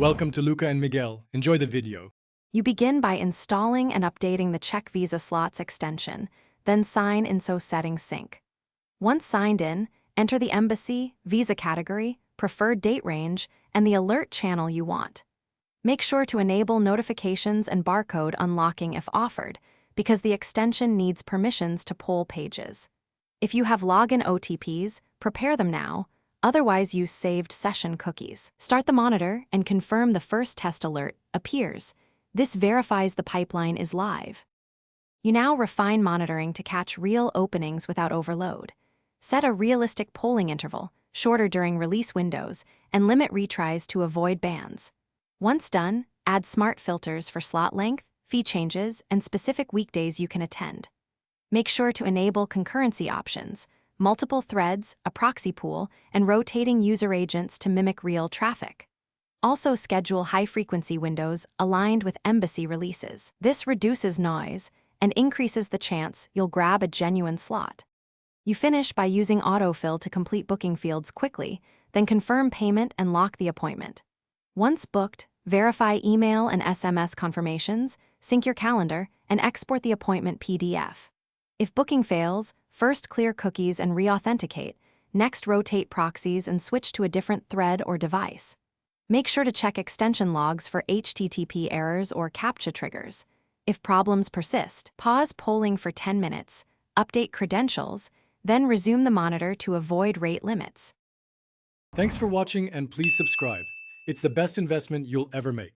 Welcome to Luca and Miguel. Enjoy the video. You begin by installing and updating the Check Visa Slots extension, then sign in so settings sync. Once signed in, enter the embassy, visa category, preferred date range, and the alert channel you want. Make sure to enable notifications and barcode unlocking if offered, because the extension needs permissions to pull pages. If you have login OTPs, prepare them now, otherwise use saved session cookies. Start the monitor and confirm the first test alert appears. This verifies the pipeline is live. You now refine monitoring to catch real openings without overload. Set a realistic polling interval, shorter during release windows, and limit retries to avoid bans. Once done, add smart filters for slot length, fee changes, and specific weekdays you can attend. Make sure to enable concurrency options, multiple threads, a proxy pool, and rotating user agents to mimic real traffic. Also schedule high-frequency windows aligned with embassy releases. This reduces noise and increases the chance you'll grab a genuine slot. You finish by using autofill to complete booking fields quickly, then confirm payment and lock the appointment. Once booked, verify email and SMS confirmations, sync your calendar, and export the appointment PDF. If booking fails, first clear cookies and re-authenticate, next rotate proxies and switch to a different thread or device. Make sure to check extension logs for HTTP errors or CAPTCHA triggers. If problems persist, pause polling for 10 minutes, update credentials, then resume the monitor to avoid rate limits. Thanks for watching and please subscribe. It's the best investment you'll ever make.